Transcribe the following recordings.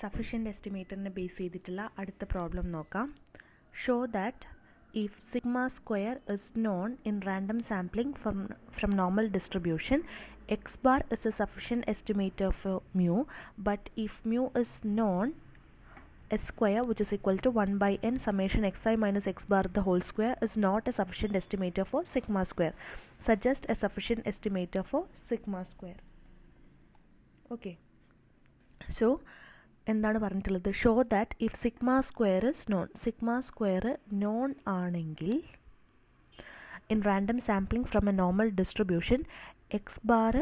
Sufficient estimatorനെ base ചെയ്തിട്ടുള്ള അടുത്ത problem നോക്കാം. Show that if sigma square is known in random sampling from normal distribution, x bar is a sufficient estimator for mu, but if mu is known, s square, which is equal to 1 by n summation xi minus x bar the whole square, is not a sufficient estimator for sigma square. Suggest a sufficient estimator for sigma square. Okay, so എന്താണ് പറഞ്ഞിട്ടുള്ളത്? Show that if sigma square is known, sigma square known ആണെങ്കിൽ in random sampling from a normal distribution x bar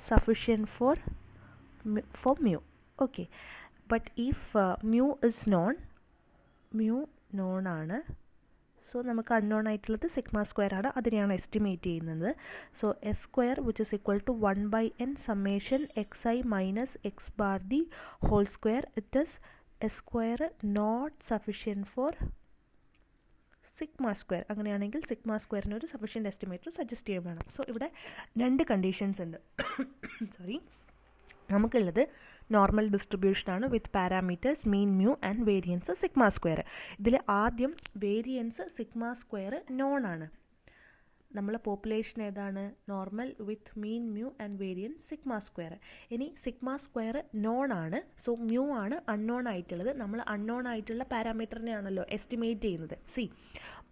sufficient for mu. Okay, but if mu is known, mu known ആണ്, so നമുക്ക് unknown ആയിട്ടുള്ളത് sigma square ആണ്, അതിനെയാണ് estimate ചെയ്യുന്നത്. So s square which is equal to 1 by n summation x i minus x bar the whole square. It is s square not sufficient for sigma square. അങ്ങനെയാണെങ്കിൽ sigma സ്ക്വയറിന് ഒരു sufficient estimator suggest ചെയ്യാൻ വേണം. So ഇവിടെ രണ്ട് conditions ഉണ്ട്. Sorry, നമുക്കുള്ളത് normal ഡിസ്ട്രിബ്യൂഷനാണ് with parameters mean mu and variance sigma square. ഇതിൽ ആദ്യം വേരിയൻസ് സിഗ്മ സ്ക്വയർ നോൺ ആണ്. നമ്മളെ പോപ്പുലേഷൻ ഏതാണ്? Normal with mean mu and variance sigma square. ഇനി സിഗ്മ സ്ക്വയർ നോൺ ആണ്, സോ മ്യൂ ആണ് അൺനോൺ ആയിട്ടുള്ളത്. നമ്മൾ അൺനോൺ ആയിട്ടുള്ള പാരാമീറ്ററിനെയാണല്ലോ എസ്റ്റിമേറ്റ് ചെയ്യുന്നത്. See,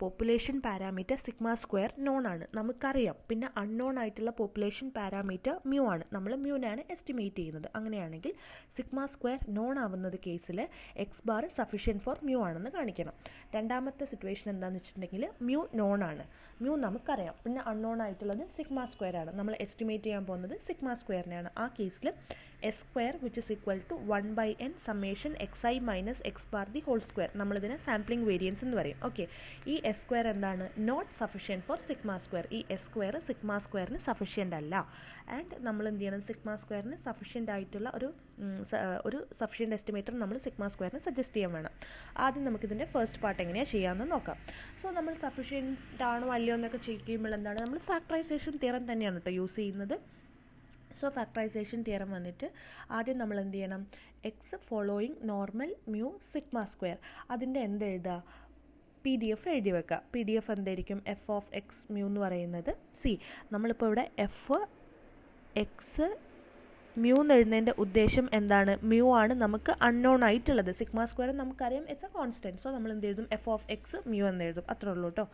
population parameter sigma square known ആണ്, നമുക്കറിയാം. പിന്നെ അൺനോൺ ആയിട്ടുള്ള പോപ്പുലേഷൻ പാരാമീറ്റർ മ്യൂ ആണ്, നമ്മൾ മ്യൂനാണ് എസ്റ്റിമേറ്റ് ചെയ്യുന്നത്. അങ്ങനെയാണെങ്കിൽ സിഗ്മ സ്ക്വയർ നോൺ ആവുന്നത് കേസിൽ x bar sufficient for mu ആണെന്ന് കാണിക്കണം. രണ്ടാമത്തെ സിറ്റുവേഷൻ എന്താണെന്ന് വെച്ചിട്ടുണ്ടെങ്കിൽ മ്യൂ നോൺ ആണ്, മ്യൂ നമുക്കറിയാം, പിന്നെ അൺനോൺ ആയിട്ടുള്ളത് സിഗ്മ സ്ക്വയർ ആണ്, നമ്മൾ എസ്റ്റിമേറ്റ് ചെയ്യാൻ പോകുന്നത് സിഗ്മ സ്ക്വയറിനെയാണ്. ആ കേസിൽ s square which is equal to 1 by n summation x i minus x bar the whole square, നമ്മളിതിനെ സാമ്പിളിംഗ് വേരിയൻസ് എന്ന് പറയും. ഓക്കെ, ഈ എസ് സ്ക്വയർ എന്താണ്? Not sufficient for sigma square. ഈ എസ് സ്ക്വയർ സിഗ്മ സ്ക്വയറിന് സഫിഷ്യൻ്റ് അല്ല. And നമ്മൾ എന്ത് ചെയ്യണം? സിഗ്മ സ്ക്വയറിന് സഫിഷ്യൻ്റ് ആയിട്ടുള്ള ഒരു സഫിഷ്യൻ്റ് എസ്റ്റിമേറ്റർ നമ്മൾ സിഗ്മ സ്ക്വയറിന് സജസ്റ്റ് ചെയ്യാൻ വേണം. ആദ്യം നമുക്കിതിൻ്റെ ഫസ്റ്റ് പാർട്ട് എങ്ങനെയാണ് ചെയ്യാമെന്ന് നോക്കാം. സോ നമ്മൾ സഫിഷ്യൻ്റ് ആണോ അല്ലയോ എന്നൊക്കെ ചെക്ക് ചെയ്യുമ്പോൾ എന്താണ്, നമ്മൾ ഫാക്ടറൈസേഷൻ തിയറം തന്നെയാണ് കേട്ടോ യൂസ് ചെയ്യുന്നത്. സോ ഫാക്ടറൈസേഷൻ തിയറം വന്നിട്ട് ആദ്യം നമ്മൾ എന്ത് ചെയ്യണം? X following normal mu sigma square, അതിൻ്റെ എന്ത് എഴുതുക? PDF എഴുതി വെക്കുക. PDF എന്തായിരിക്കും? എഫ് ഓഫ് എക്സ് മ്യൂ എന്ന് പറയുന്നത്. സി, നമ്മളിപ്പോൾ ഇവിടെ എഫ് എക്സ് മ്യൂ എന്ന് എഴുതുന്നതിൻ്റെ ഉദ്ദേശം എന്താണ്? മ്യൂ ആണ് നമുക്ക് അൺനോൺ ആയിട്ടുള്ളത്. സിഗ്മ സ്ക്വയർ നമുക്കറിയാം ഇറ്റ്സ് എ കോൺസ്റ്റൻറ്റ്. സോ നമ്മൾ എന്ത് എഴുതും? എഫ് ഓഫ് എക്സ് മ്യൂ എന്ന് എഴുതും. അത്രേ ഉള്ളൂ കേട്ടോ.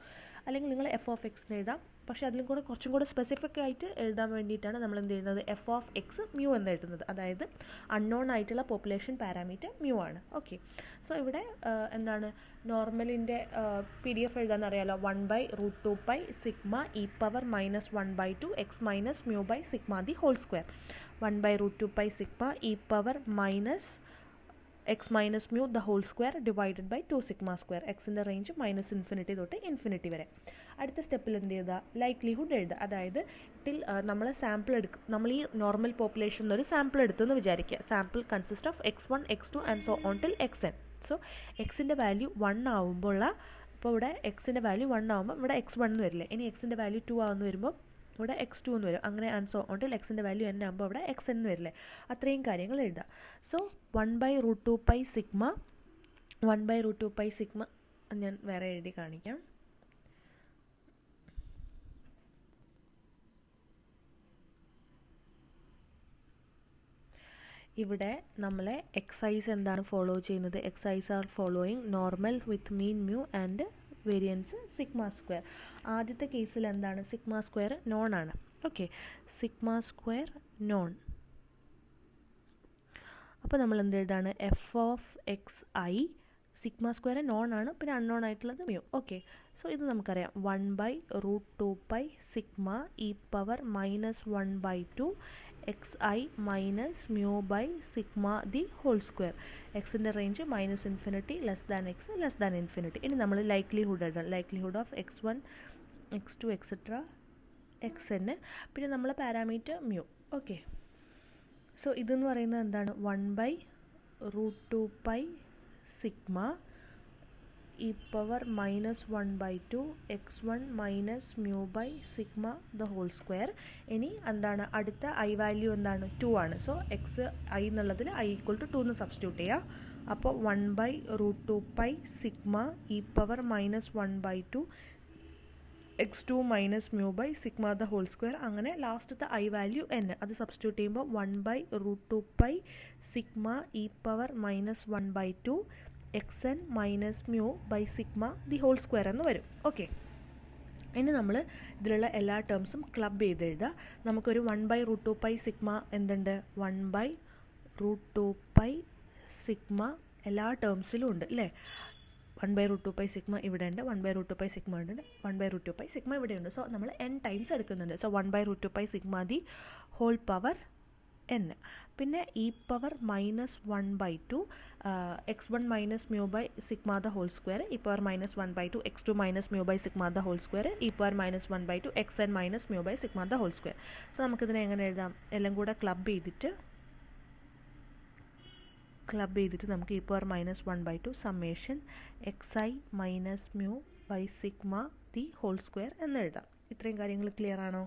അല്ലെങ്കിൽ നിങ്ങൾ എഫ് ഓഫ് എക്സ് എന്ന് എഴുതാം, പക്ഷേ അതിലും കൂടെ കുറച്ചും കൂടെ സ്പെസിഫിക് ആയിട്ട് എഴുതാൻ വേണ്ടിയിട്ടാണ് നമ്മൾ എന്ത് ചെയ്യുന്നത്? എഫ് ഓഫ് എക്സ് മ്യൂ എന്ന് എഴുതുന്നത്. അതായത് അൺനോൺ ആയിട്ടുള്ള പോപ്പുലേഷൻ പാരാമീറ്റർ മ്യൂ ആണ്. ഓക്കെ, സോ ഇവിടെ എന്താണ് നോർമലിൻ്റെ PDF എഴുതാൻ അറിയാലോ. 1/√2π sigma e power -1/2 x minus mu by sigma the whole square. 1/√2π sigma e power minus x minus mu the whole square divided by 2 sigma square. എക്സിൻ്റെ range -∞ തൊട്ട് infinity വരെ. അടുത്ത സ്റ്റെപ്പിൽ എന്ത് ചെയ്താൽ ലൈക്ലിഹുഡ് എഴുതുക. അതായത് നമ്മൾ സാമ്പിൾ എടുക്കും, നമ്മൾ ഈ നോർമൽ പോപ്പുലേഷൻ ഒരു സാമ്പിൾ എടുത്തെന്ന് വിചാരിക്കുക. Sample consist of x1 x2 and so on till xn. So എക്സിൻ്റെ വാല്യൂ 1 ആവുമ്പോൾ, ഇപ്പോൾ ഇവിടെ എക്സിൻ്റെ വാല്യൂ 1 ആകുമ്പോൾ ഇവിടെ x1 എന്ന് വരില്ലേ. ഇനി എക്സിൻ്റെ വാല്യൂ 2 ആവുന്ന വരുമ്പോൾ ഇവിടെ x2 എന്ന് വരും. അങ്ങനെ ആൻഡ് സോ ഓൺ ടിൽ എക്സിൻ്റെ വാല്യൂ n ആകുമ്പോൾ ഇവിടെ xn എന്ന് വരില്ലേ. അത്രയും കാര്യങ്ങൾ എഴുതാം. സോ 1/√2π സിഗ്മ 1/√2π സിഗ്മ ഞാൻ വേറെ എഴുതി കാണിക്കാം. ഇവിടെ നമ്മളെ എക്സൈസ് എന്താണ് ഫോളോ ചെയ്യുന്നത്? X i's are following normal with mean mu and variance sigma square. ആദ്യത്തെ കേസിൽ എന്താണ്? സിഗ്മ സ്ക്വയർ നോൺ ആണ്. Okay, sigma square known. അപ്പോൾ നമ്മൾ എന്ത് എഴുതാണ്? F of x i, sigma square known ആണ്, പിന്നെ അൺനോൺ ആയിട്ടുള്ളത് മ്യൂ. ഓക്കെ, സോ ഇത് നമുക്കറിയാം 1/√2π sigma e power -1/2 x i minus mu by sigma the whole square. എക്സിൻ്റെ റേഞ്ച് -∞, >x ഇനി നമ്മൾ ലൈക്ലിഹുഡ് എഴുതാം. Likelihood of x1 x2 et cetera xn, പിന്നെ നമ്മളെ പാരാമീറ്റർ മ്യൂ. ഓക്കെ, സോ ഇതെന്ന് പറയുന്നത് എന്താണ്? 1/√2π sigma e power minus 1 by 2 x1 minus mu by sigma the whole square. ഇനി എന്താണ് അടുത്ത ഐ വാല്യൂ എന്താണ് 2 ആണ്. സോ എക്സ് ഐ എന്നുള്ളതിൽ ഐ ഈക്വൽ ടു 2 എന്ന് സബ്സ്റ്റിറ്റ്യൂട്ട് ചെയ്യുക. അപ്പോൾ 1 by root 2 pi sigma e power minus 1 by 2 x2 minus mu by sigma the whole square. അങ്ങനെ ലാസ്റ്റത്തെ ഐ വാല്യൂ n അത് സബ്സ്റ്റിറ്റ്യൂട്ട് ചെയ്യുമ്പോൾ 1 by root 2 pi sigma e power minus 1 by 2 xn minus mu by sigma the whole square എന്ന് വരും. Okay, ഇനി നമ്മൾ ഇതിലുള്ള എല്ലാ ടേംസും ക്ലബ് ചെയ്ത് എഴുതുക. നമുക്കൊരു 1 by root 2 pi sigma എന്തുണ്ട്, 1 by root 2 pi സിഗ്മ എല്ലാ ടേംസിലും ഉണ്ട് അല്ലേ. 1 by root 2 pi സിഗ്മ ഇവിടെ ഉണ്ട്, 1 by root 2 pi സിഗ്മ ഉണ്ട്, 1 by root 2 pi സിഗ്മ ഇവിടെ ഉണ്ട്. സോ നമ്മൾ n ടൈംസ് എടുക്കുന്നുണ്ട്. So 1 by root 2 pi sigma the whole power n. പിന്നെ e power minus 1 by 2 x1 minus mu by sigma the whole square, e power minus 1 by 2 x2 minus mu by sigma the whole square, e power minus 1 by 2 xn minus mu by sigma the whole square. So നമുക്കിതിനെ എങ്ങനെ എഴുതാം, എല്ലാം കൂടെ club ചെയ്തിട്ട് നമുക്ക് E power minus 1 by 2 summation x i minus mu by sigma the whole square എന്ന് എഴുതാം. ഇത്രയും കാര്യങ്ങൾ ക്ലിയർ ആണോ?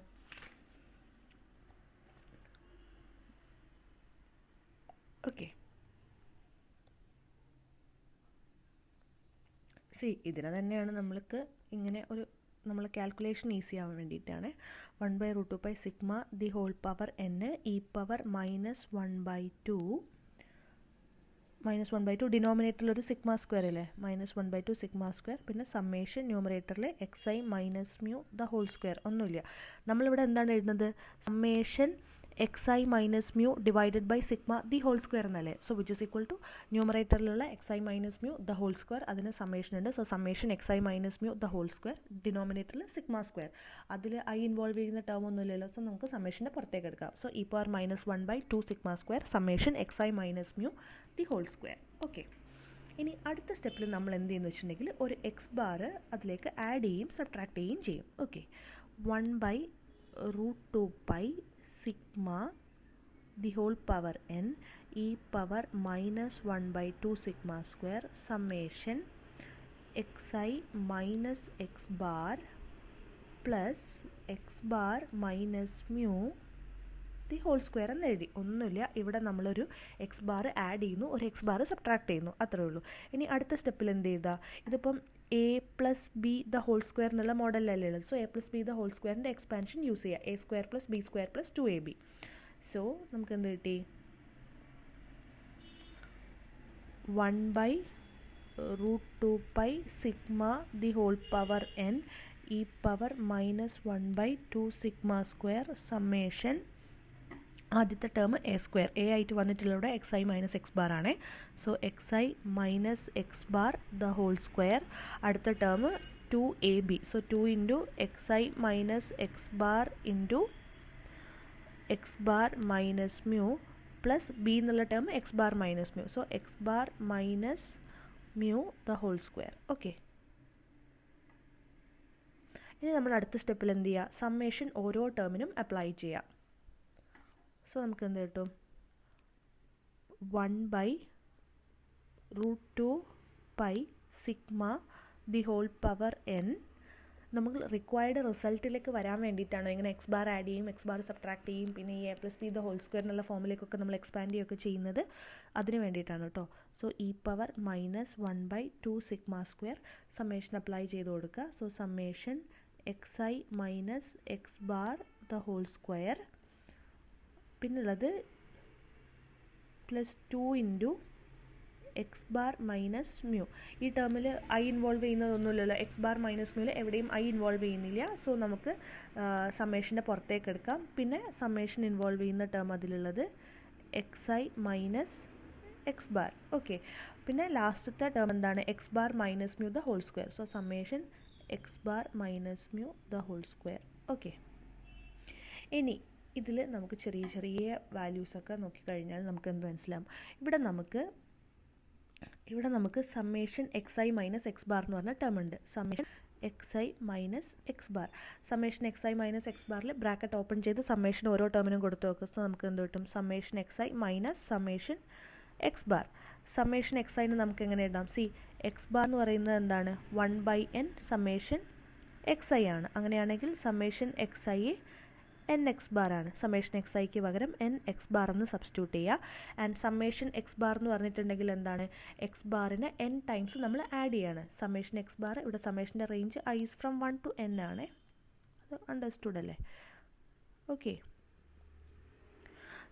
ഓക്കെ, ഇതിനെ തന്നെയാണ് നമ്മൾക്ക് ഇങ്ങനെ ഒരു നമ്മൾ കാൽക്കുലേഷൻ ഈസി ആവാൻ വേണ്ടിയിട്ടാണ്. 1 by root 2 pi sigma the whole power n e power minus 1 by 2 ഡിനോമിനേറ്ററിൽ ഒരു സിഗ്മ സ്ക്വയർ അല്ലേ, മൈനസ് 1 by 2 സിഗ്മ സ്ക്വയർ, പിന്നെ സമ്മേഷൻ ന്യൂമറേറ്ററിൽ x i minus mu the whole square. ഒന്നുമില്ല, നമ്മളിവിടെ എന്താണ് എഴുതുന്നത്, summation x i minus mu divided by sigma the whole square എന്നല്ലേ. So which is equal to ന്യൂമറേറ്ററിലുള്ള x i minus mu the whole square, അതിന് summation ഉണ്ട്. So summation x i minus mu the whole square, ഡിനോമിനേറ്ററിൽ sigma square, അതിൽ i involve ചെയ്യുന്ന term ഒന്നുമില്ലല്ലോ. So നമുക്ക് സമ്മേഷൻ്റെ പുറത്തേക്ക് എടുക്കാം. So e power minus 1 by 2 sigma square summation x i minus mu the whole square. Okay, ഇനി അടുത്ത സ്റ്റെപ്പിൽ നമ്മൾ എന്ത് ചെയ്യുന്നു വെച്ചിട്ടുണ്ടെങ്കിൽ ഒരു എക്സ് ബാർ അതിലേക്ക് ആഡ് ചെയ്യും സബ്ട്രാക്ട് ചെയ്യുകയും ചെയ്യും. Okay, 1 by root 2 pi sigma the whole power n e power minus 1 by 2 sigma square summation x i minus x bar plus x bar minus mu the whole square എന്ന് എഴുതി. ഒന്നുമില്ല, ഇവിടെ നമ്മളൊരു X bar add ചെയ്യുന്നു, ഒരു x bar subtract ചെയ്യുന്നു, അത്രേ ഉള്ളൂ. ഇനി അടുത്ത സ്റ്റെപ്പിൽ എന്ത് ചെയ്താൽ, ഇതിപ്പം a plus b the whole square എന്നുള്ള മോഡലല്ലേ ഉള്ളത്. So a plus b the whole സ്ക്വയറിൻ്റെ എക്സ്പാൻഷൻ യൂസ് ചെയ്യുക, a square plus b square plus 2ab. So നമുക്ക് എന്ത് കിട്ടി, 1 by root 2 pi sigma the whole power n e power minus 1 by 2 sigma square summation ആദ്യത്തെ term a square, a ആയിട്ട് വന്നിട്ടുള്ള x i minus x bar ആണ്. So x i minus x bar the whole square, അടുത്ത term 2ab. So 2 into x i minus x bar into x bar minus mu plus b എന്നുള്ള term x bar minus mu. So x bar minus mu the whole square. Okay, ഇനി നമ്മൾ അടുത്ത സ്റ്റെപ്പിൽ എന്ത് ചെയ്യുക, summation ഓരോ ടേമിനും apply ചെയ്യാം. So നമുക്ക് എന്ത് കിട്ടും, 1 by root 2 pi sigma the whole power n. നമുക്ക് റിക്വയർഡ് റിസൾട്ടിലേക്ക് വരാൻ വേണ്ടിയിട്ടാണോ ഇങ്ങനെ എക്സ് ബാർ ആഡ് ചെയ്യും, എക്സ് ബാർ സബ്ട്രാക്ട് ചെയ്യും, പിന്നെ ഈ a plus b the whole square എന്നുള്ള ഫോമിലേക്കൊക്കെ നമ്മൾ എക്സ്പാൻഡ് ചെയ്യുകയൊക്കെ ചെയ്യുന്നത് അതിന് വേണ്ടിയിട്ടാണ് കേട്ടോ. So e power minus 1 by 2 sigma square summation apply ചെയ്ത് കൊടുക്കുക. So summation x i minus x bar the whole square, പിന്നുള്ളത് plus 2 into x bar minus mu. ഈ ടേമിൽ ഐ ഇൻവോൾവ് ചെയ്യുന്നതൊന്നുമില്ലല്ലോ, എക്സ് ബാർ മൈനസ് മ്യൂവിൽ എവിടെയും ഐ ഇൻവോൾവ് ചെയ്യുന്നില്ല. So നമുക്ക് സമ്മേഷൻ്റെ പുറത്തേക്ക് എടുക്കാം. പിന്നെ സമ്മേഷൻ ഇൻവോൾവ് ചെയ്യുന്ന ടേം അതിലുള്ളത് x i minus x bar. Okay, പിന്നെ ലാസ്റ്റത്തെ ടേം എന്താണ്, x bar minus mu the whole square. So summation x bar minus mu the whole square. Okay, ഇനി ഇതിൽ നമുക്ക് ചെറിയ ചെറിയ വാല്യൂസൊക്കെ നോക്കിക്കഴിഞ്ഞാൽ നമുക്ക് എന്ത് മനസ്സിലാവും, ഇവിടെ നമുക്ക് summation x i minus x bar എന്ന് പറഞ്ഞ ടേം ഉണ്ട്. Summation x i minus x bar, summation x i minus x ബാറിൽ ബ്രാക്കറ്റ് ഓപ്പൺ ചെയ്ത് സമ്മേഷൻ ഓരോ ടേമിനും കൊടുത്ത് നോക്കുക. സോ നമുക്ക് എന്ത് കിട്ടും, summation x i minus summation x bar. Summation X ഐന് നമുക്ക് എങ്ങനെ എഴുതാം, സി എക്സ് ബാർ എന്ന് പറയുന്നത് എന്താണ്? 1/n സമ്മേഷൻ എക്സ് ഐ ആണ്. അങ്ങനെയാണെങ്കിൽ summation x i n x bar ആണ്. സമ്മേഷൻ എക്സ് ഐക്ക് പകരം എൻ എക്സ് ബാർ എന്ന് സബ്സ്റ്റിറ്റ്യൂട്ട് ചെയ്യുക. ആൻഡ് സമ്മേഷൻ എക്സ് ബാർ എന്ന് പറഞ്ഞിട്ടുണ്ടെങ്കിൽ എന്താണ്? എക്സ് ബാറിന് എൻ ടൈംസ് നമ്മൾ ആഡ് ചെയ്യാണ്. സമ്മേഷൻ എക്സ് ബാർ, ഇവിടെ സമ്മേഷൻ്റെ range i is from 1 to n ആണ്. അത് അണ്ടർസ്റ്റുഡ് അല്ലേ? ഓക്കെ.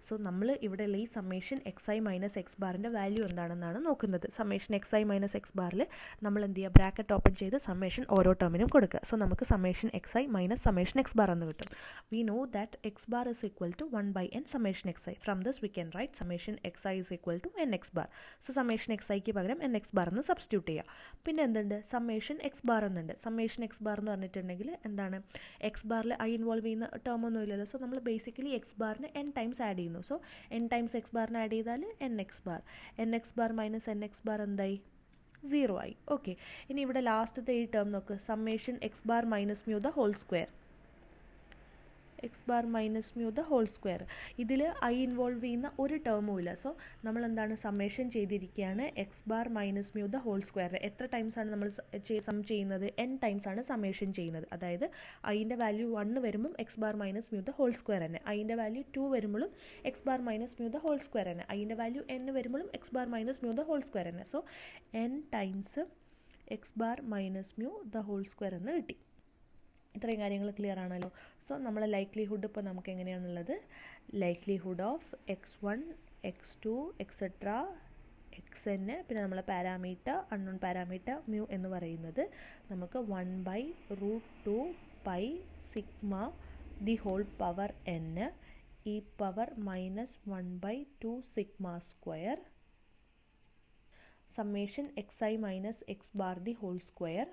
സോ നമ്മൾ ഇവിടെയുള്ള ഈ summation x i minus x ബാറിൻ്റെ വാല്യൂ എന്താണെന്നാണ് നോക്കുന്നത്. Summation x i minus x ബാറിൽ നമ്മൾ എന്ത് ചെയ്യുക? ബ്രാക്കറ്റ് ഓപ്പൺ ചെയ്ത് സമ്മേഷൻ ഓരോ ടേമിനും കൊടുക്കുക. സോ നമുക്ക് summation x i minus summation x bar എന്ന് കിട്ടും. We know that x bar is equal to 1/n summation x i. From this we can write summation x i is equal to n x bar. So summation x ഐക്ക് പകരം n x bar എന്ന് substitute ചെയ്യുക. പിന്നെ എന്തുണ്ട്? Summation x bar എന്നുണ്ട്. Summation x bar എന്ന് പറഞ്ഞിട്ടുണ്ടെങ്കിൽ എന്താണ്? എക്സ് ബാറിൽ ഐ ഇൻവോൾവ് ചെയ്യുന്ന ടേം ഒന്നും ഇല്ലല്ലോ. സോ നമ്മൾ ബേസിക്കലി എക്സ് ബാറിന് എൻ ടൈംസ് ആഡ് ചെയ്യുന്നു. സോ എൻ ടൈംസ് എക്സ് ബാറിന് ആഡ് ചെയ്താൽ N x bar. N x bar minus N x bar എന്തായി? 0 ആയി. ഓക്കെ. ഇനി ഇവിടെ ലാസ്റ്റത്തെ ഈ ടേം നോക്ക്. Summation x bar minus mu the whole square. X bar minus mu the whole square. ഇതിൽ ഐ ഇൻവോൾവ് ചെയ്യുന്ന ഒരു ടേമും ഇല്ല. സോ നമ്മൾ എന്താണ്? സമ്മേഷൻ ചെയ്തിരിക്കുകയാണ് x bar minus mu the whole square. എത്ര ടൈംസ് ആണ് നമ്മൾ സം ചെയ്യുന്നത്? എൻ ടൈംസ് ആണ് സമ്മേഷൻ ചെയ്യുന്നത്. അതായത് ഐൻ്റെ വാല്യൂ 1 വരുമ്പം x bar minus mu the whole square തന്നെ. ഐൻ്റെ വാല്യൂ 2 വരുമ്പോഴും x bar minus mu the whole square തന്നെ. ഐൻ്റെ വാല്യൂ n വരുമ്പോഴും x bar minus mu the whole square തന്നെ. So n times x bar minus mu the whole square എന്ന് കിട്ടി. ഇത്രയും കാര്യങ്ങൾ ക്ലിയർ ആണല്ലോ. സോ നമ്മളെ ലൈക്ലിഹുഡ് ഇപ്പോൾ നമുക്ക് എങ്ങനെയാണുള്ളത്? Likelihood of x1 x2 et cetera xn, പിന്നെ നമ്മളെ പാരാമീറ്റർ അൺനോൺ പാരാമീറ്റർ മ്യൂ എന്ന് പറയുന്നത് നമുക്ക് 1/√2 pi sigma the whole power n e power minus 1/2 sigma square summation x i minus x bar the whole square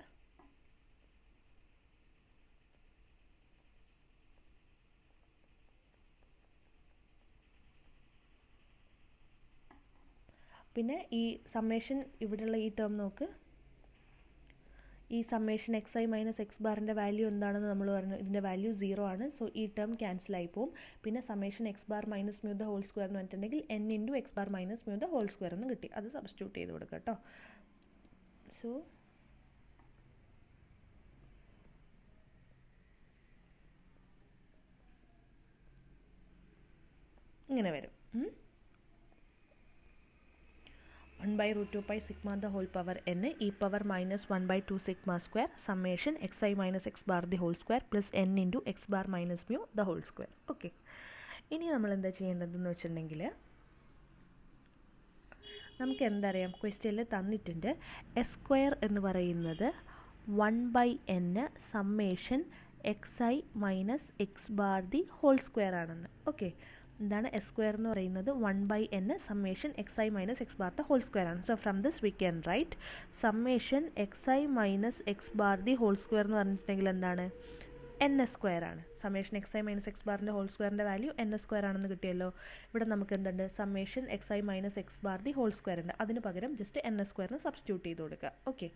പിന്നെ ഈ സമ്മേഷൻ ഇവിടെയുള്ള ഈ term നോക്ക്. ഈ summation x i minus x ബാറിൻ്റെ വാല്യൂ എന്താണെന്ന് നമ്മൾ പറഞ്ഞു. ഇതിൻ്റെ വാല്യൂ 0 ആണ്. സോ ഈ ടേം ക്യാൻസൽ ആയി പോകും. പിന്നെ summation x bar minus mu the whole square എന്ന് പറഞ്ഞിട്ടുണ്ടെങ്കിൽ n into x bar minus mu the whole square എന്ന് കിട്ടി. അത് സബ്സ്റ്റിറ്റ്യൂട്ട് ചെയ്ത് കൊടുക്കുക കേട്ടോ. സോ ഇങ്ങനെ വരും. 1/√2 pi sigma the whole power n e power minus 1/2 sigma square summation xi minus x bar the whole square plus n into x bar minus mu the whole square. Okay. ഇനി നമ്മൾ എന്താ ചെയ്യേണ്ടതെന്ന് വെച്ചിട്ടുണ്ടെങ്കിൽ നമുക്ക് എന്തറിയാം? ക്വസ്റ്റ്യനിൽ തന്നിട്ടുണ്ട് എസ് സ്ക്വയർ എന്ന് പറയുന്നത് 1/n summation x i minus x bar the whole square ആണെന്ന്. ഓക്കെ. എന്താണ് എസ് സ്ക്വയർ എന്ന് പറയുന്നത്? 1/n summation x i minus x bar the whole square ആണ്. So from this we can write summation x i minus x bar the whole square എന്ന് പറഞ്ഞിട്ടുണ്ടെങ്കിൽ എന്താണ്? N s square ആണ്. Summation x i minus x ബാറിൻ്റെ whole സ്ക്വയറിൻ്റെ value n s square ആണെന്ന് കിട്ടിയല്ലോ. ഇവിടെ നമുക്ക് എന്തുണ്ട്? Summation x i minus x bar the whole square ഉണ്ട്. അതിന് പകരം ജസ്റ്റ് എൻ എസ് സ്ക്വയറിന് സബ്സ്റ്റിറ്റ്യൂട്ട് ചെയ്ത് കൊടുക്കുക. Okay.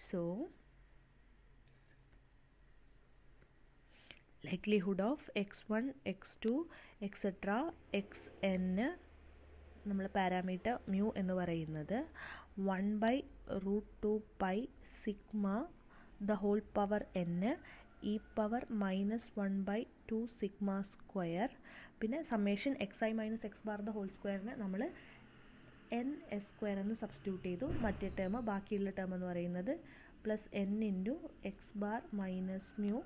So likelihood of x1 x2 et cetera xn നമ്മൾ പാരാമീറ്റർ മ്യൂ എന്ന് പറയുന്നത് 1/√2 pi sigma the whole power n e power minus 1/2 sigma square പിന്നെ summation x i minus x bar the whole സ്ക്വയറിന് നമ്മൾ n s square എന്ന് substitute ചെയ്തു. മറ്റേ term ബാക്കിയുള്ള ടേം എന്ന് പറയുന്നത് plus n into x bar minus mu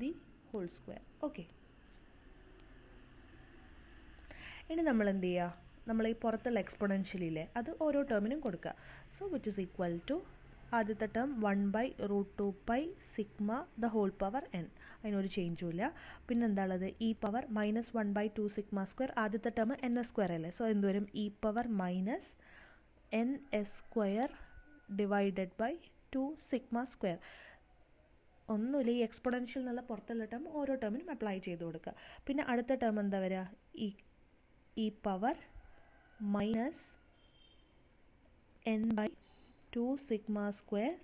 the whole square. Okay. ഇനി നമ്മൾ എന്ത് ചെയ്യുക? നമ്മൾ ഈ പുറത്തുള്ള എക്സ്പൊണൻഷ്യലില്ലേ അത് ഓരോ ടേമിനും കൊടുക്കുക. So which is equal to ആദ്യത്തെ term 1/√2 pi sigma the whole power n, അതിനൊരു ചേഞ്ചും ഇല്ല. പിന്നെ എന്താണുള്ളത്? E power minus 1/2 sigma square. ആദ്യത്തെ ടേം എൻ എസ് സ്ക്വയർ അല്ലേ. സോ എന്തുവരും? E power minus n s square divided by 2 sigma square. ഒന്നുമില്ല, ഈ എക്സ്പൊണൻഷ്യൽ എന്നുള്ള പുറത്തുള്ള ടേം ഓരോ ടേമിനും അപ്ലൈ ചെയ്ത് കൊടുക്കുക. പിന്നെ അടുത്ത ടേം എന്താ വരിക? E power minus n/2 sigma square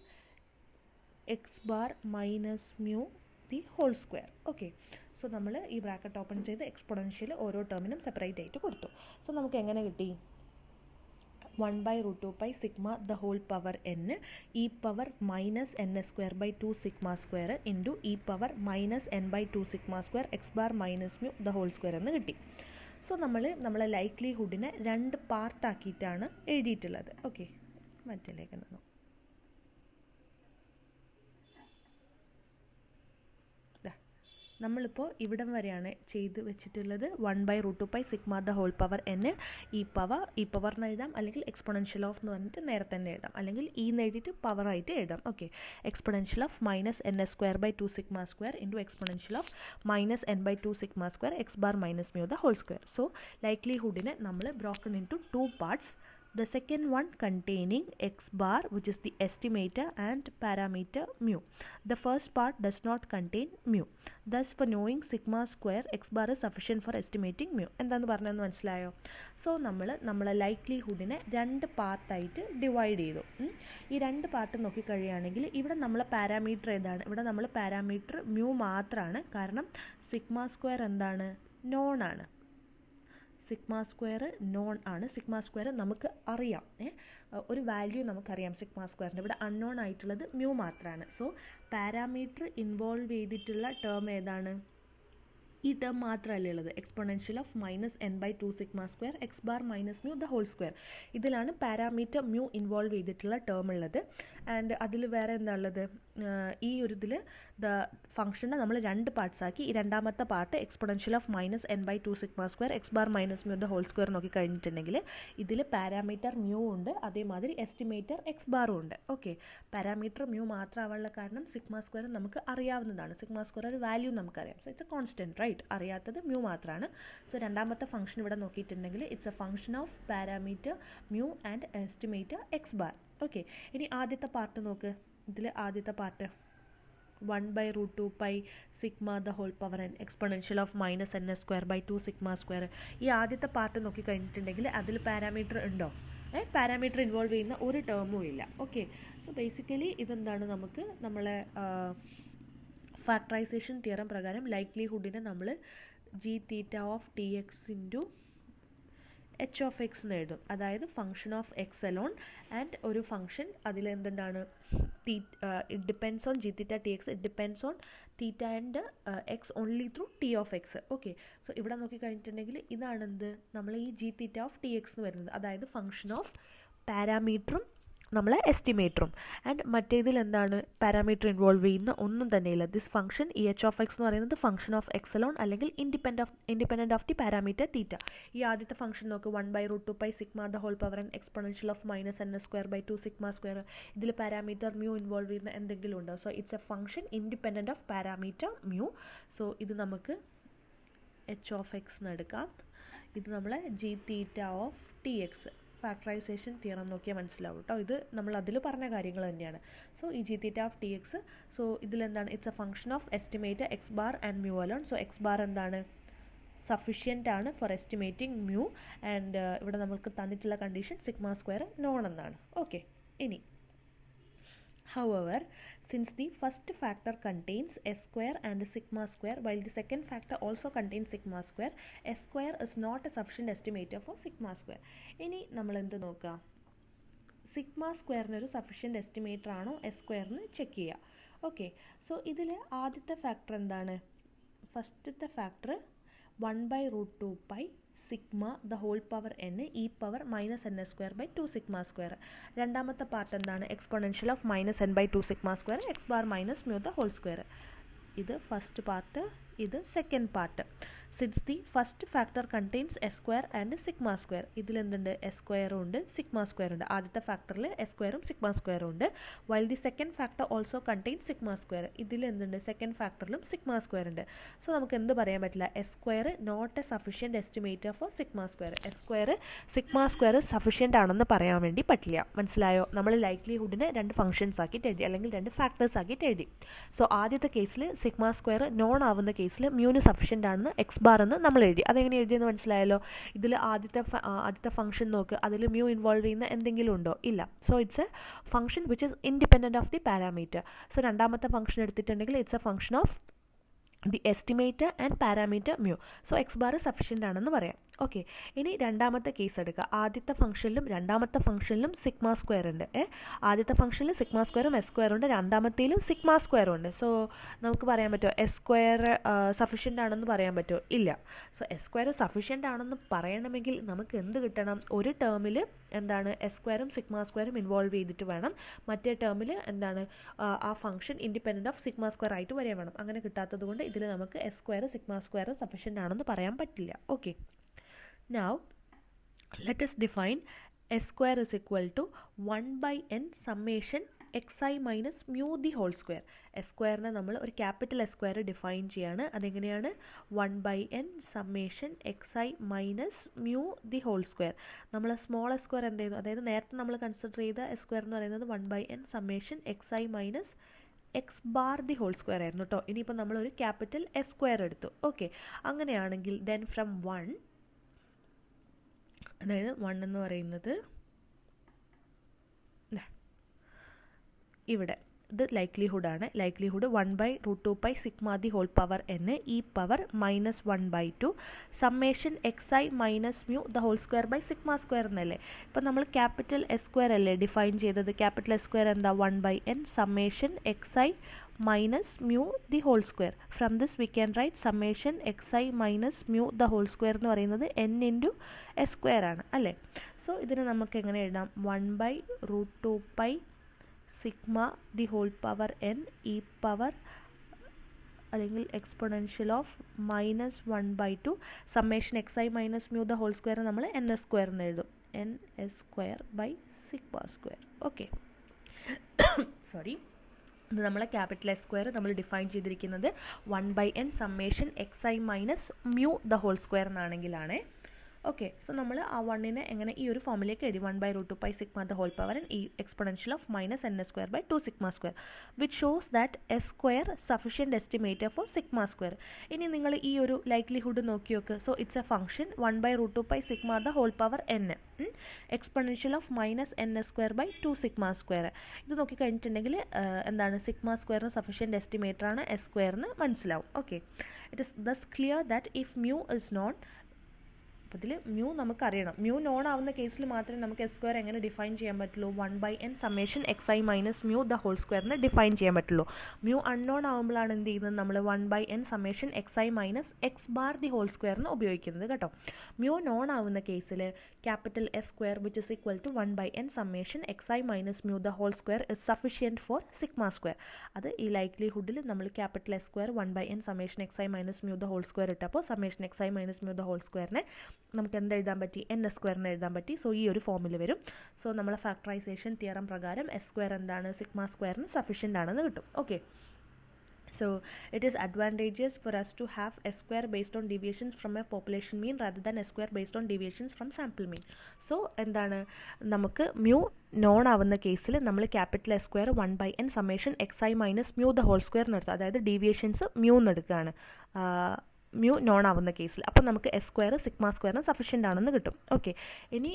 x bar minus mu the whole square. Okay. So നമ്മൾ ഈ ബ്രാക്കറ്റ് ഓപ്പൺ ചെയ്ത് എക്സ്പൊണൻഷ്യൽ ഓരോ ടേമിനും സെപ്പറേറ്റ് ആയിട്ട് കൊടുത്തു. സോ നമുക്ക് എങ്ങനെ കിട്ടി? 1/√2 pi sigma the whole power n e power minus n square by 2 sigma square into e power minus n by 2 sigma square x bar minus mu the whole square എന്ന് കിട്ടി. So നമ്മളെ ലൈക്ലിഹുഡിനെ 2 പാർട്ടാക്കിയിട്ടാണ് എഴുതിയിട്ടുള്ളത്. Okay, മറ്റേലേക്ക് നോക്കാം. നമ്മളിപ്പോൾ ഇവിടം വരെയാണ് ചെയ്ത് വെച്ചിട്ടുള്ളത്. 1/√2 pi sigma the whole power n e power എന്ന് എഴുതാം, അല്ലെങ്കിൽ എക്സ്പൊണൻഷ്യൽ ഓഫ് എന്ന് പറഞ്ഞിട്ട് നേരെ തന്നെ എഴുതാം, അല്ലെങ്കിൽ ഇ എന്ന് എഴുതിയിട്ട് പവർ ആയിട്ട് എഴുതാം. Okay, exponential of minus n s square by 2 sigma square into exponential of minus n by 2 sigma square x bar minus mu the whole square. So ലൈക്ലിഹുഡിനെ നമ്മൾ broken into 2 parts. The second one containing x bar, which is the estimator, and parameter mu. The first part does not contain mu. Thus, for knowing sigma square, x bar is sufficient for estimating mu. എന്താണെന്ന് പറഞ്ഞതെന്ന് മനസ്സിലായോ? So നമ്മളെ ലൈക്ലിഹുഡിനെ 2 പാർട്ടായിട്ട് divide ചെയ്തു. ഈ 2 part നോക്കിക്കഴിയുകയാണെങ്കിൽ ഇവിടെ നമ്മളെ parameter ഏതാണ്? ഇവിടെ നമ്മൾ പാരാമീറ്റർ മ്യൂ മാത്രമാണ്. കാരണം സിഗ്മ സ്ക്വയർ എന്താണ്? നോൺ ആണ്. സിഗ്മ സ്ക്വയർ നോൺ ആണ്. സിഗ്മ സ്ക്വയർ നമുക്ക് അറിയാം, ഒരു വാല്യൂ നമുക്കറിയാം സിഗ്മ സ്ക്വയറിൻ്റെ. ഇവിടെ അൺനോൺ ആയിട്ടുള്ളത് മ്യൂ മാത്രമാണ്. സോ പാരാമീറ്റർ ഇൻവോൾവ് ചെയ്തിട്ടുള്ള ടേം ഏതാണ്? ഈ ടേം മാത്രമല്ലേ ഉള്ളത്, exponential of minus n by 2 sigma square x bar minus mu the whole square. ഇതിലാണ് പാരാമീറ്റർ മ്യൂ ഇൻവോൾവ് ചെയ്തിട്ടുള്ള ടേം ഉള്ളത്. ആൻഡ് അതിൽ വേറെ എന്താ ഉള്ളത്? ഈ ഒരു ഇതിൽ ദ ഫംഗ്ഷനെ നമ്മൾ 2 പാർട്സ് ആക്കി. ഈ രണ്ടാമത്തെ part exponential of minus n by 2 sigma square x bar minus mu the whole square നോക്കി കഴിഞ്ഞിട്ടുണ്ടെങ്കിൽ ഇതിൽ പാരാമീറ്റർ മ്യൂ ഉണ്ട്, അതേമാതിരി എസ്റ്റിമേറ്റർ എക്സ് ബാറും ഉണ്ട്. ഓക്കെ, പാരാമീറ്റർ മ്യൂ മാത്രമാവാനുള്ള കാരണം സിഗ്മ സ്ക്വയർ നമുക്ക് അറിയാവുന്നതാണ്. സിഗ്മ സ്ക്വയർ ഒരു വാല്യൂ നമുക്കറിയാം. So it's a constant, right? അറിയാത്തത് മ്യൂ മാത്രമാണ്. സോ രണ്ടാമത്തെ ഫംഗ്ഷൻ ഇവിടെ നോക്കിയിട്ടുണ്ടെങ്കിൽ it's a function of parameter mu and estimator x bar. Okay, ഇനി ആദ്യത്തെ പാർട്ട് നോക്ക്. ഇതിൽ ആദ്യത്തെ part 1/√2 pi sigma the whole power n exponential of minus n square by 2 sigma square. ഈ ആദ്യത്തെ പാർട്ട് നോക്കി കഴിഞ്ഞിട്ടുണ്ടെങ്കിൽ അതിൽ പാരാമീറ്റർ ഉണ്ടോ? പാരാമീറ്റർ ഇൻവോൾവ് ചെയ്യുന്ന ഒരു ടേമും ഇല്ല. ഓക്കെ, സോ ബേസിക്കലി ഇതെന്താണ്? നമുക്ക് നമ്മളെ ഫാക്ടറൈസേഷൻ തിയറം പ്രകാരം ലൈക്ലിഹുഡിനെ നമ്മൾ G theta of t X into H of X എന്ന് എഴുതും. അതായത് function of X alone and ഒരു ഫംഗ്ഷൻ അതിൽ എന്താണ് it depends on G theta T X, it depends on theta and X only through T of X. Okay, so ഇവിടെ നോക്കി കഴിഞ്ഞിട്ടുണ്ടെങ്കിൽ ഇതാണെന്ത്? നമ്മൾ ഈ g theta of t X എന്ന് വരുന്നത്, അതായത് ഫംഗ്ഷൻ ഓഫ് പാരാമീറ്ററും നമ്മളെ എസ്റ്റിമേറ്ററും. ആൻഡ് മറ്റേതിൽ എന്താണ്? പാരാമീറ്റർ ഇൻവോൾവ് ചെയ്യുന്ന ഒന്നും തന്നെയില്ല. ദിസ് ഫംഗ്ഷൻ ഈ എച്ച് ഓഫ് എക്സ് എന്ന് പറയുന്നത് ഫംഗ്ഷൻ ഓഫ് എക്സ് അലോൺ അല്ലെങ്കിൽ ഇൻഡിപെൻഡൻറ്റ് ഓഫ് ദി പാരാമീറ്റർ തീറ്റ. ഈ ആദ്യത്തെ ഫംഗ്ഷൻ നോക്ക്, 1/√2 pi sigma the whole power n exponential of minus n square by 2 sigma square. ഇതിൽ പാരാമീറ്റർ മ്യൂ ഇൻവോൾവ് ചെയ്യുന്ന എന്തെങ്കിലും ഉണ്ടോ? So it's a function independent of parameter mu. So ഇത് നമുക്ക് H of X എന്ന് എടുക്കാം. ഇത് നമ്മളെ G theta of t X. Factorisation theorem നോക്കിയാൽ മനസ്സിലാവും കേട്ടോ. ഇത് നമ്മൾ അതിൽ പറഞ്ഞ കാര്യങ്ങൾ തന്നെയാണ്. സോ ഈ g theta of t x, so ഇതിലെന്താണ്? It's a function of estimator x bar and mu alone. So x bar എന്താണ്? സഫിഷ്യൻ്റ് ആണ് ഫോർ എസ്റ്റിമേറ്റിംഗ് മ്യൂ. ആൻഡ് ഇവിടെ നമുക്ക് തന്നിട്ടുള്ള കണ്ടീഷൻ സിഗ്മ സ്ക്വയർ നോൺ എന്നാണ്. ഓക്കെ, ഇനി however, since the first factor contains s square and sigma square while the second factor also contains sigma square, s square is not a sufficient estimator for sigma square. ഇനി നമ്മൾ എന്ത് നോക്കുക? Sigma സ്ക്വയറിനൊരു sufficient estimator ആണോ S സ്ക്വയറിന് check ചെയ്യുക. Okay, so ഇതിൽ ആദ്യത്തെ factor എന്താണ്? ഫസ്റ്റത്തെ factor 1/√2 pi sigma the whole power n e power minus n square by 2 sigma square. രണ്ടാമത്തെ പാർട്ട് എന്താണ്? Exponential of minus n by 2 sigma square x bar minus mu the whole square. ഇത് first part, ഇത് second part. Since the first factor contains s square and sigma square. ഇതിലെന്തുണ്ട്? S സ്ക്വയറും ഉണ്ട് sigma square ഉണ്ട്. ആദ്യത്തെ ഫാക്ടറിൽ S സ്ക്വയറും sigma സ്ക്വയറും ഉണ്ട്. While the second factor also contains sigma square. ഇതിലെന്തുണ്ട്? സെക്കൻഡ് ഫാക്ടറിലും സിഗ്മ സ്ക്വയർ ഉണ്ട്. സോ നമുക്ക് എന്ത് പറയാൻ പറ്റില്ല? S square not a sufficient estimator for sigma square. S square sigma square sufficient ആണെന്ന് പറയാൻ വേണ്ടി പറ്റില്ല. മനസ്സിലായോ? നമ്മൾ ലൈക്ലിഹുഡിനെ 2 ഫംഗ്ഷൻസ് ആക്കിയിട്ട് എഴുതി, അല്ലെങ്കിൽ 2 ഫാക്ടേഴ്സ് ആക്കിയിട്ട് എഴുതി. സോ ആദ്യത്തെ കേസിൽ സിഗ്മ സ്ക്വയർ നോൺ ആവുന്ന കേസിൽ മ്യൂന് സഫിഷ്യൻ്റ് ആണെന്ന് എക്സ് ബാർ എന്ന് നമ്മൾ എഴുതി. അതെങ്ങനെ എഴുതിയെന്ന് മനസ്സിലായല്ലോ? ഇതിൽ ആദ്യത്തെ ഫംഗ്ഷൻ നോക്ക്, അതിൽ മ്യൂ ഇൻവോൾവ് ചെയ്യുന്ന എന്തെങ്കിലും ഉണ്ടോ? ഇല്ല. So it's a function which is independent of the parameter. So രണ്ടാമത്തെ ഫംഗ്ഷൻ എടുത്തിട്ടുണ്ടെങ്കിൽ it's a function of the estimator and parameter mu. So x bar sufficient ആണെന്ന് പറയാം. ഓക്കെ, ഇനി രണ്ടാമത്തെ കേസ് എടുക്കുക. ആദ്യത്തെ ഫംഗ്ഷനിലും രണ്ടാമത്തെ ഫംഗ്ഷനിലും സിഗ്മ സ്ക്വയർ ഉണ്ട്. ആദ്യത്തെ ഫംഗ്ഷനിൽ സിഗ്മ സ്ക്വയറും എസ് സ്ക്വയറും ഉണ്ട്, രണ്ടാമത്തേലും സിഗ്മ സ്ക്വയറും ഉണ്ട്. സോ നമുക്ക് പറയാൻ പറ്റുമോ എസ് സ്ക്വയർ സഫീഷ്യൻ്റ് ആണെന്ന് പറയാൻ പറ്റുമോ? ഇല്ല. സോ എസ് സ്ക്വയർ സഫീഷ്യൻ്റ് ആണെന്ന് പറയണമെങ്കിൽ നമുക്ക് എന്ത് കിട്ടണം? ഒരു ടേമിൽ എന്താണ് എസ് സ്ക്വയറും സിഗ്മ സ്ക്വയറും ഇൻവോൾവ് ചെയ്തിട്ട് വേണം, മറ്റേ ടേമിൽ എന്താണ് ആ function independent of sigma square ആയിട്ട് വരിക വേണം. അങ്ങനെ കിട്ടാത്തത് കൊണ്ട് ഇതിൽ നമുക്ക് S square sigma square sufficient ആണെന്ന് പറയാൻ പറ്റില്ല. Okay, now let us define s square is equal to 1 by n summation xi minus mu the whole square. s square നമ്മൾ ഒരു ക്യാപിറ്റൽ s square ഡിഫൈൻ ചെയ്യാണ്. അതെങ്ങനെയാണ്? 1 by n summation xi minus mu the whole square. നമ്മൾ small s square എന്ത് ചെയ്യുന്നു? അതായത് നേരത്തെ നമ്മൾ കൺസിഡർ ചെയ്ത s square എന്ന് പറയുന്നത് 1 by n summation xi minus x bar the whole square ആയിരുന്നു കേട്ടോ. ഇനിയിപ്പോൾ നമ്മളൊരു ക്യാപിറ്റൽ എസ് സ്ക്വയർ എടുത്തു. ഓക്കെ, അങ്ങനെയാണെങ്കിൽ ദെൻ ഫ്രം 1, അതായത് 1 എന്ന് പറയുന്നത് ഇവിടെ ഇത് ലൈക്ലിഹുഡ് ആണ്. Likelihood 1/√2π sigma the whole power n e power -1/2 summation xi minus mu the whole square by sigma square എന്നല്ലേ. ഇപ്പം നമ്മൾ ക്യാപിറ്റൽ എസ് സ്ക്വയർ അല്ലേ ഡിഫൈൻ ചെയ്തത്. ക്യാപിറ്റൽ എസ് സ്ക്വയർ എന്താ? 1/n summation xi minus mu the whole square. From this we can write summation xi minus mu the whole square എന്ന് പറയുന്നത് n into S square ആണ് അല്ലേ. So ഇതിന് നമുക്ക് എങ്ങനെ എഴുതാം? 1/√2π sigma the whole power n e power അല്ലെങ്കിൽ exponential of -1/2 summation xi minus mu the whole square നമ്മൾ എൻ എസ് സ്ക്വയർ എന്ന് എഴുതും. N s square by sigma square. Okay, sorry, ഇത് നമ്മളെ ക്യാപിറ്റൽ എസ് സ്ക്വയർ നമ്മൾ ഡിഫൈൻ ചെയ്തിരിക്കുന്നത് 1/n summation xi minus mu the whole square എന്നാണെങ്കിലാണ്. Okay, so നമ്മൾ ആ 1നെ എങ്ങനെ ഈ ഒരു ഫോമിലേക്ക് എഴുതി? 1/√2π sigma the whole power n ഈ exponential of -n² sigma square which shows that s square sufficient estimator for sigma square. ഇനി നിങ്ങൾ ഈ ഒരു ലൈക്ലിഹുഡ് നോക്കി നോക്ക്. So it's a function 1/√2π sigma the whole power n exponential of -n² sigma square. ഇത് നോക്കിക്കഴിഞ്ഞിട്ടുണ്ടെങ്കിൽ എന്താണ് സിഗ്മ സ്ക്വയറിന് സഫിഷ്യൻറ്റ് എസ്റ്റിമേറ്റർ ആണ് എസ് സ്ക്വയറിന് മനസ്സിലാവും. Okay, it is thus clear that if mu is known, ഇതിൽ മ്യൂ നമുക്കറിയണം. മ്യൂ നോൺ ആവുന്ന കേസിൽ മാത്രമേ നമുക്ക് എസ് സ്ക്വയർ എങ്ങനെ ഡിഫൈൻ ചെയ്യാൻ പറ്റുള്ളൂ? 1/n summation xi minus mu the whole സ്ക്വയറിന് ഡിഫൈൻ ചെയ്യാൻ പറ്റുള്ളൂ. മ്യൂ അൺനോൺ ആവുമ്പോഴാണ് എന്ത് ചെയ്യുന്നത്? നമ്മൾ 1/n summation xi minus x bar the whole സ്ക്വയറിന് ഉപയോഗിക്കുന്നത് കേട്ടോ. മ്യൂ നോൺ ആവുന്ന കേസിൽ capital S square which is equal to 1/n summation xi minus mu the whole square is sufficient for sigma square. അത് ഈ ലൈക്ലിഹുഡിൽ നമ്മൾ capital S square 1/n summation xi minus mu the whole square ഇട്ടപ്പോൾ summation xi minus mu the whole സ്ക്വയറിനെ നമുക്ക് എന്ത് എഴുതാൻ പറ്റി? എൻ എസ് സ്ക്വയറിന് എഴുതാൻ പറ്റി. സോ ഈ ഒരു ഫോമിൽ വരും. സോ നമ്മളെ ഫാക്ടറൈസേഷൻ തിയറം പ്രകാരം എസ് സ്ക്വയർ എന്താണ്? സിഗ്മ സ്ക്വയറിന് സഫിഷ്യൻ്റ് ആണെന്ന് കിട്ടും. Okay, so it is advantageous for us to have s square based on deviations from a population mean rather than s square based on deviations from sample mean. so എന്താണ് നമുക്ക് mu known ആവുന്ന കേസിൽ നമ്മൾ capital S square 1/n summation xi minus mu the whole square എന്ന് എടുത്തു. അതായത് deviations mu എന്ന് എടുക്കുകയാണ് മ്യൂ നോൺ ആവുന്ന കേസിൽ. അപ്പോൾ നമുക്ക് എസ് സ്ക്വയർ സിഗ്മ സ്ക്വയറിന് സഫിഷ്യൻ്റ് ആണെന്ന് കിട്ടും. ഓക്കെ, ഇനി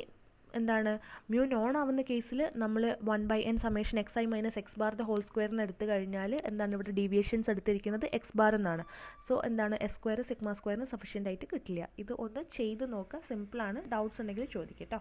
എന്താണ് മ്യൂ നോൺ ആവുന്ന കേസിൽ നമ്മൾ 1/n summation xi minus x bar the whole സ്ക്വയറിന് എടുത്തു കഴിഞ്ഞാൽ എന്താണ് ഇവിടെ ഡീവിയേഷൻസ് എടുത്തിരിക്കുന്നത് എക്സ് ബാർ എന്നാണ്. സോ എന്താണ് എസ് സ്ക്വയർ സിഗ്മ സ്ക്വയറിന് സഫിഷ്യൻ്റ് ആയിട്ട് കിട്ടില്ല. ഇത് ഒന്ന് ചെയ്ത് നോക്കുക, സിമ്പിളാണ്. ഡൗട്ട്സ് ഉണ്ടെങ്കിൽ ചോദിക്കാം കേട്ടോ.